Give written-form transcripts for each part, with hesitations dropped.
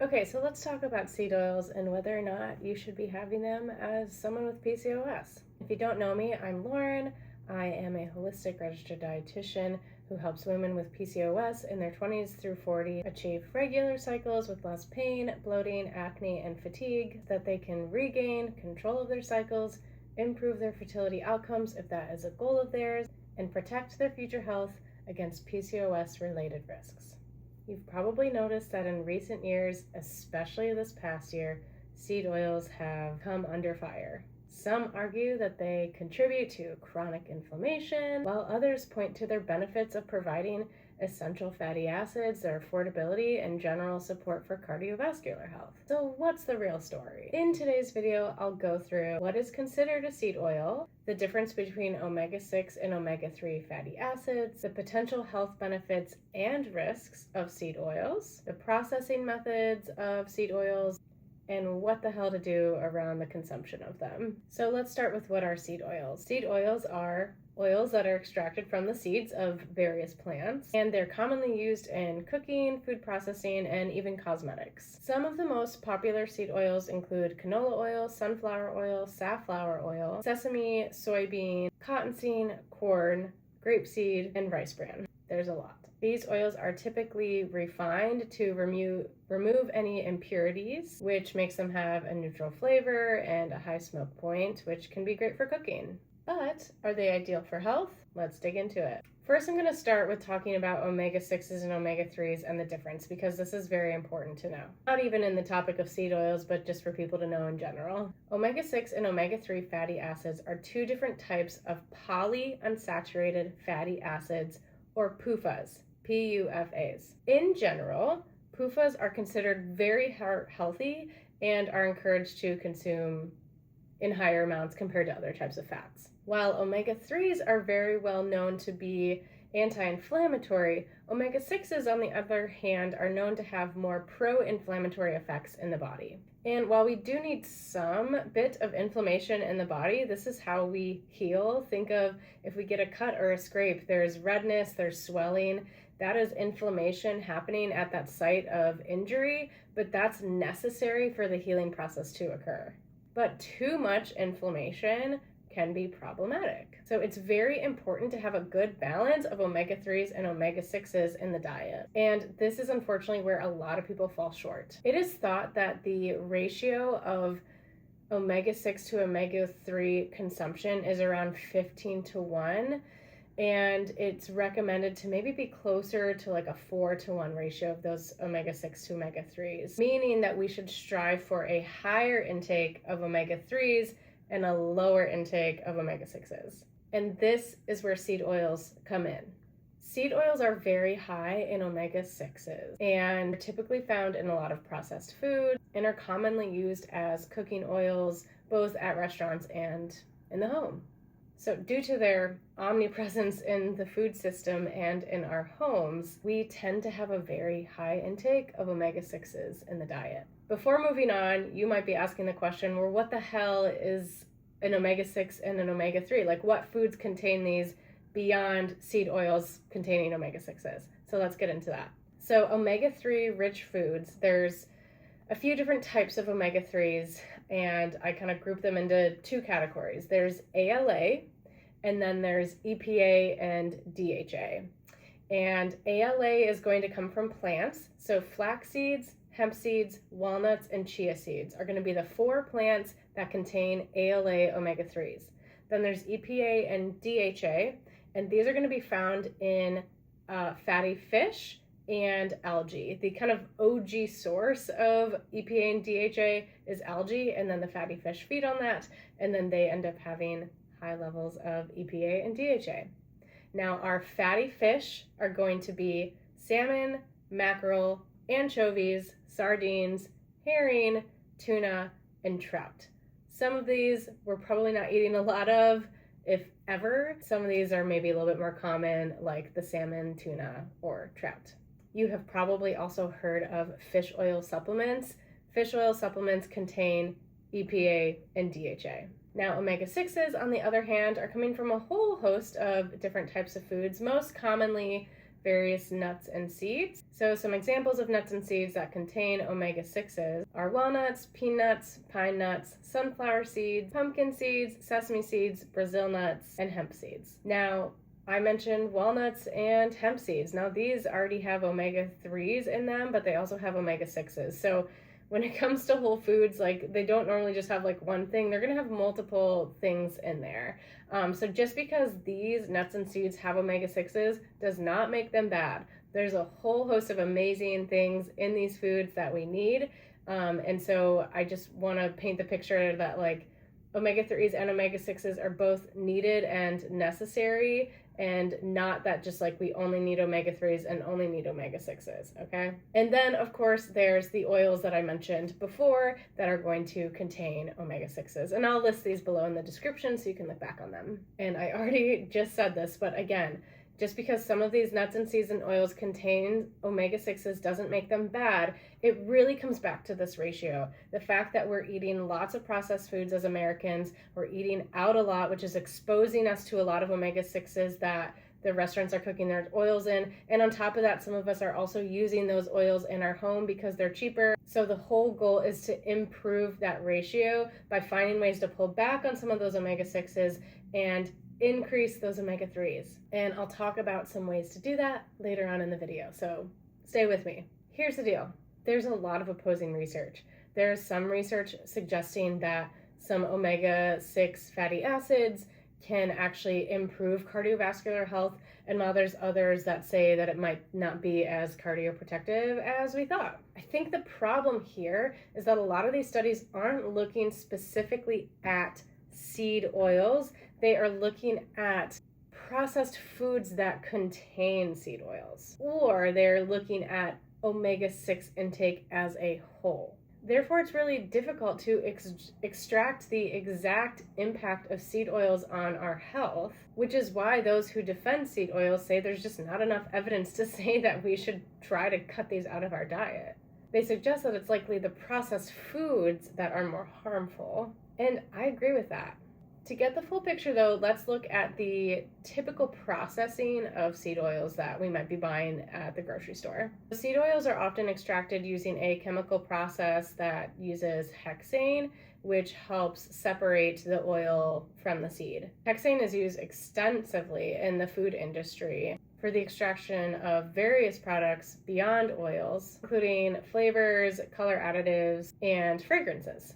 Okay, so let's talk about seed oils and whether or not you should be having them as someone with PCOS. If you don't know me, I'm Lauren. I am a holistic registered dietitian who helps women with PCOS in their 20s through 40 achieve regular cycles with less pain, bloating, acne, and fatigue, so that they can regain control of their cycles, improve their fertility outcomes if that is a goal of theirs, and protect their future health against PCOS-related risks. You've probably noticed that in recent years, especially this past year, seed oils have come under fire. Some argue that they contribute to chronic inflammation, while others point to their benefits of providing essential fatty acids, their affordability, and general support for cardiovascular health. So what's the real story? In today's video, I'll go through what is considered a seed oil, the difference between omega-6 and omega-3 fatty acids, the potential health benefits and risks of seed oils, the processing methods of seed oils, and what the hell to do around the consumption of them. So let's start with what are seed oils. Seed oils are oils that are extracted from the seeds of various plants, and they're commonly used in cooking, food processing, and even cosmetics. Some of the most popular seed oils include canola oil, sunflower oil, safflower oil, sesame, soybean, cottonseed, corn, grapeseed, and rice bran. There's a lot. These oils are typically refined to remove any impurities, which makes them have a neutral flavor and a high smoke point, which can be great for cooking. But are they ideal for health? Let's dig into it. First, I'm going to start with talking about omega-6s and omega-3s and the difference, because this is very important to know. Not even in the topic of seed oils, but just for people to know in general. Omega-6 and omega-3 fatty acids are two different types of polyunsaturated fatty acids, or PUFAs. PUFAs. In general, PUFAs are considered very healthy and are encouraged to consume in higher amounts compared to other types of fats. While omega-3s are very well known to be anti-inflammatory, omega-6s, on the other hand, are known to have more pro-inflammatory effects in the body. And while we do need some bit of inflammation in the body, this is how we heal. Think of if we get a cut or a scrape, there's redness, there's swelling. That is inflammation happening at that site of injury, but that's necessary for the healing process to occur. But too much inflammation can be problematic. So it's very important to have a good balance of omega-3s and omega-6s in the diet. And this is unfortunately where a lot of people fall short. It is thought that the ratio of omega-6 to omega-3 consumption is around 15:1. And it's recommended to maybe be closer to like a 4:1 ratio of those omega-6 to omega-3s, meaning that we should strive for a higher intake of omega-3s and a lower intake of omega-6s. And this is where seed oils come in. Seed oils are very high in omega-6s and are typically found in a lot of processed food and are commonly used as cooking oils, both at restaurants and in the home. So due to their omnipresence in the food system and in our homes, we tend to have a very high intake of omega-6s in the diet. Before moving on, you might be asking the question, well, what the hell is an omega-6 and an omega-3? Like, what foods contain these beyond seed oils containing omega-6s? So let's get into that. So omega-3 rich foods, there's a few different types of omega-3s, and I kind of group them into two categories. There's ALA, and then there's EPA and DHA. And ALA is going to come from plants. So flax seeds, hemp seeds, walnuts, and chia seeds are going to be the 4 plants that contain ALA omega-3s. Then there's EPA and DHA, and these are going to be found in fatty fish and algae. The kind of OG source of EPA and DHA is algae, and then the fatty fish feed on that, and then they end up having high levels of EPA and DHA. Now, our fatty fish are going to be salmon, mackerel, anchovies, sardines, herring, tuna, and trout. Some of these we're probably not eating a lot of, if ever. Some of these are maybe a little bit more common, like the salmon, tuna, or trout. You have probably also heard of fish oil supplements. Fish oil supplements contain EPA and DHA. Now, omega-6s, on the other hand, are coming from a whole host of different types of foods, most commonly various nuts and seeds. So some examples of nuts and seeds that contain omega-6s are walnuts, peanuts, pine nuts, sunflower seeds, pumpkin seeds, sesame seeds, Brazil nuts, and hemp seeds. Now, I mentioned walnuts and hemp seeds. Now, these already have omega-3s in them, but they also have omega-6s. So when it comes to whole foods, like, they don't normally just have like one thing. They're going to have multiple things in there. So just because these nuts and seeds have omega-6s does not make them bad. There's a whole host of amazing things in these foods that we need. And so I just want to paint the picture that like omega-3s and omega-6s are both needed and necessary, and not that just like we only need omega-3s and only need omega-6s, okay? And then, of course, there's the oils that I mentioned before that are going to contain omega-6s. And I'll list these below in the description so you can look back on them. And I already just said this, but again, just because some of these nuts and seeds and oils contain omega-6s doesn't make them bad. It really comes back to this ratio. The fact that we're eating lots of processed foods as Americans, we're eating out a lot, which is exposing us to a lot of omega-6s that the restaurants are cooking their oils in. And on top of that, some of us are also using those oils in our home because they're cheaper. So the whole goal is to improve that ratio by finding ways to pull back on some of those omega-6s and increase those omega-3s. And I'll talk about some ways to do that later on in the video, so stay with me. Here's the deal. There's a lot of opposing research. There's some research suggesting that some omega-6 fatty acids can actually improve cardiovascular health, and while there's others that say that it might not be as cardioprotective as we thought. I think the problem here is that a lot of these studies aren't looking specifically at seed oils. They are looking at processed foods that contain seed oils, or they're looking at omega-6 intake as a whole. Therefore, it's really difficult to extract the exact impact of seed oils on our health, which is why those who defend seed oils say there's just not enough evidence to say that we should try to cut these out of our diet. They suggest that it's likely the processed foods that are more harmful, and I agree with that. To get the full picture, though, let's look at the typical processing of seed oils that we might be buying at the grocery store. The seed oils are often extracted using a chemical process that uses hexane, which helps separate the oil from the seed. Hexane is used extensively in the food industry for the extraction of various products beyond oils, including flavors, color additives, and fragrances.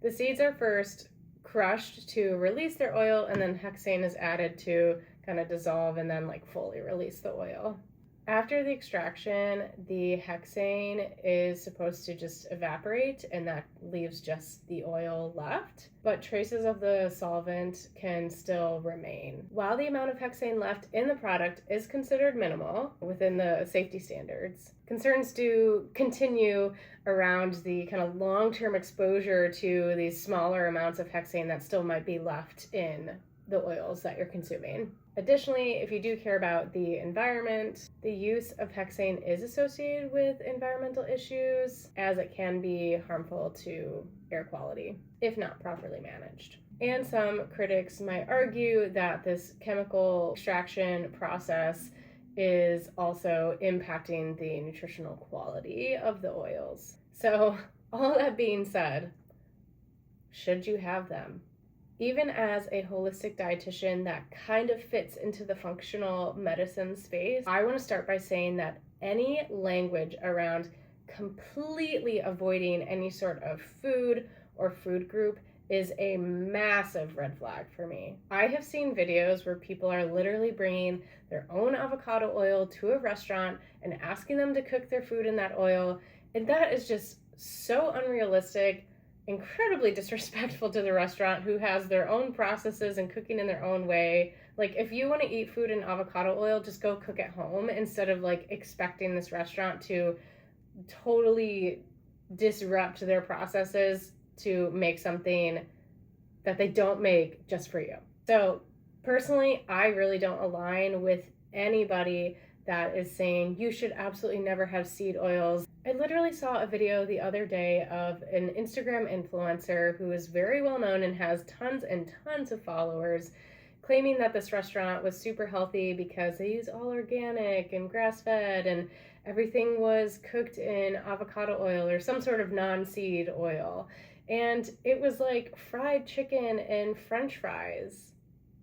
The seeds are first crushed to release their oil, and then hexane is added to kind of dissolve and then like fully release the oil. After the extraction, the hexane is supposed to just evaporate, and that leaves just the oil left, but traces of the solvent can still remain. While the amount of hexane left in the product is considered minimal within the safety standards, concerns do continue around the kind of long-term exposure to these smaller amounts of hexane that still might be left in the oils that you're consuming. Additionally, if you do care about the environment, the use of hexane is associated with environmental issues, as it can be harmful to air quality if not properly managed. And some critics might argue that this chemical extraction process is also impacting the nutritional quality of the oils. So, all that being said, should you have them? Even as a holistic dietitian that kind of fits into the functional medicine space, I want to start by saying that any language around completely avoiding any sort of food or food group is a massive red flag for me. I have seen videos where people are literally bringing their own avocado oil to a restaurant and asking them to cook their food in that oil, and that is just so unrealistic, incredibly disrespectful to the restaurant who has their own processes and cooking in their own way. Like, if you want to eat food in avocado oil, just go cook at home instead of like expecting this restaurant to totally disrupt their processes to make something that they don't make just for you. So personally, I really don't align with anybody that is saying you should absolutely never have seed oils. I literally saw a video the other day of an Instagram influencer who is very well known and has tons and tons of followers claiming that this restaurant was super healthy because they use all organic and grass-fed and everything was cooked in avocado oil or some sort of non-seed oil. And it was like fried chicken and French fries.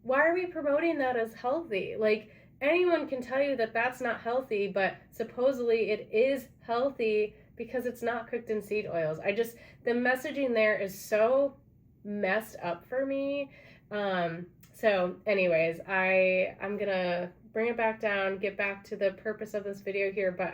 Why are we promoting that as healthy? Like, anyone can tell you that that's not healthy, but supposedly it is healthy because it's not cooked in seed oils. The messaging there is so messed up for me. So anyways, I'm gonna bring it back down, get back to the purpose of this video here, but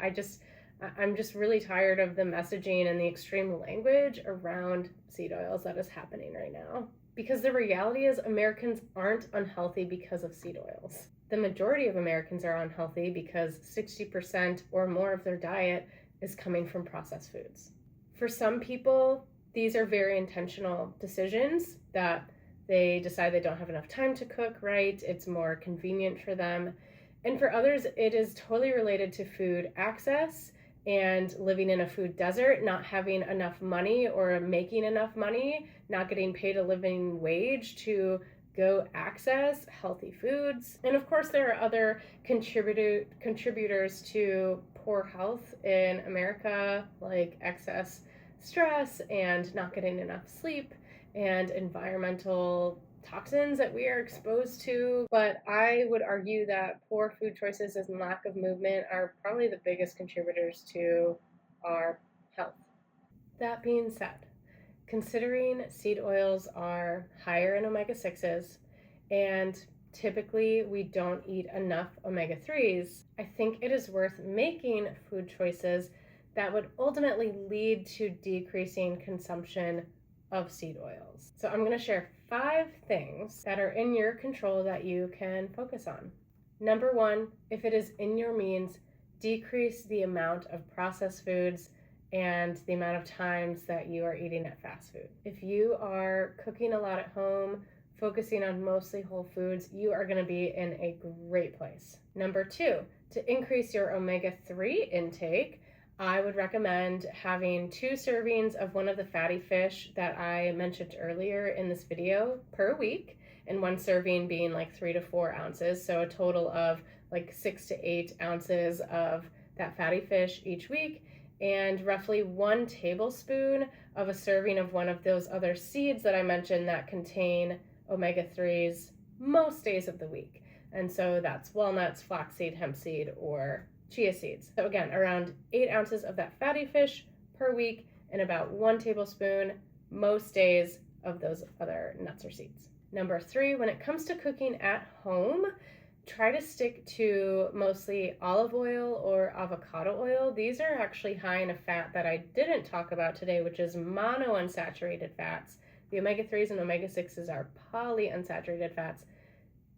I'm just really tired of the messaging and the extreme language around seed oils that is happening right now. Because the reality is Americans aren't unhealthy because of seed oils. The majority of Americans are unhealthy because 60% or more of their diet is coming from processed foods. For some people, these are very intentional decisions that they decide they don't have enough time to cook right, it's more convenient for them. And for others, it is totally related to food access and living in a food desert, not having enough money or making enough money, not getting paid a living wage to go access healthy foods. And of course, there are other contributors to poor health in America, like excess stress and not getting enough sleep and environmental toxins that we are exposed to. But I would argue that poor food choices and lack of movement are probably the biggest contributors to our health. That being said, considering seed oils are higher in omega-6s and typically we don't eat enough omega-3s, I think it is worth making food choices that would ultimately lead to decreasing consumption of seed oils. So I'm going to share 5 things that are in your control that you can focus on. Number 1, if it is in your means, decrease the amount of processed foods and the amount of times that you are eating at fast food. If you are cooking a lot at home, focusing on mostly whole foods, you are going to be in a great place. Number 2, to increase your omega-3 intake, I would recommend having 2 servings of one of the fatty fish that I mentioned earlier in this video per week, and 1 serving being like 3 to 4 ounces, so a total of like 6 to 8 ounces of that fatty fish each week, and roughly 1 tablespoon of a serving of one of those other seeds that I mentioned that contain omega-3s most days of the week. And so that's walnuts, flaxseed, hemp seed, or chia seeds. So again, around 8 ounces of that fatty fish per week and about 1 tablespoon most days of those other nuts or seeds. Number 3, when it comes to cooking at home, try to stick to mostly olive oil or avocado oil. These are actually high in a fat that I didn't talk about today, which is monounsaturated fats. The omega-3s and omega-6s are polyunsaturated fats.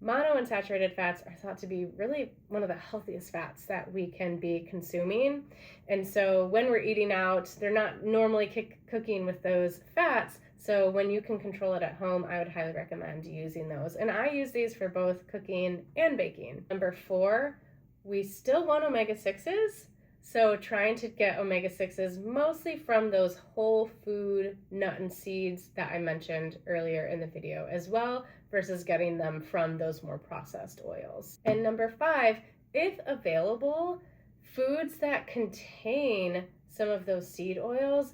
Monounsaturated fats are thought to be really one of the healthiest fats that we can be consuming. And so when we're eating out, they're not normally cooking with those fats. So when you can control it at home, I would highly recommend using those. And I use these for both cooking and baking. Number 4, we still want omega-6s. So trying to get omega-6s mostly from those whole food nut and seeds that I mentioned earlier in the video as well, versus getting them from those more processed oils. And number 5, if available, foods that contain some of those seed oils,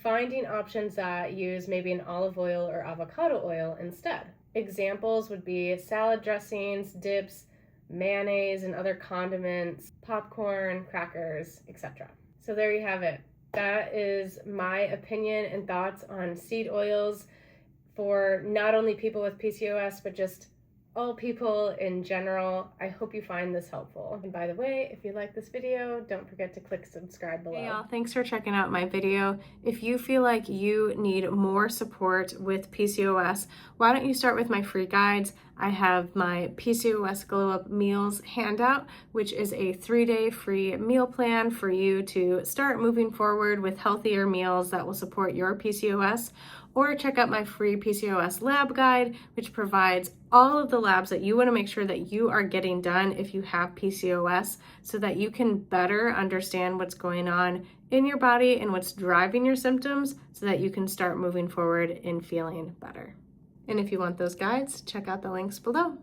finding options that use maybe an olive oil or avocado oil instead. Examples would be salad dressings, dips, mayonnaise and other condiments, popcorn, crackers, etc. So there you have it. That is my opinion and thoughts on seed oils for not only people with PCOS, but just all people in general. I hope you find this helpful. And by the way, if you like this video, don't forget to click subscribe below. Hey y'all, thanks for checking out my video. If you feel like you need more support with PCOS, why don't you start with my free guides? I have my PCOS Glow Up Meals handout, which is a 3-day free meal plan for you to start moving forward with healthier meals that will support your PCOS. Or check out my free PCOS lab guide, which provides all of the labs that you want to make sure that you are getting done if you have PCOS, so that you can better understand what's going on in your body and what's driving your symptoms, so that you can start moving forward and feeling better. And if you want those guides, check out the links below.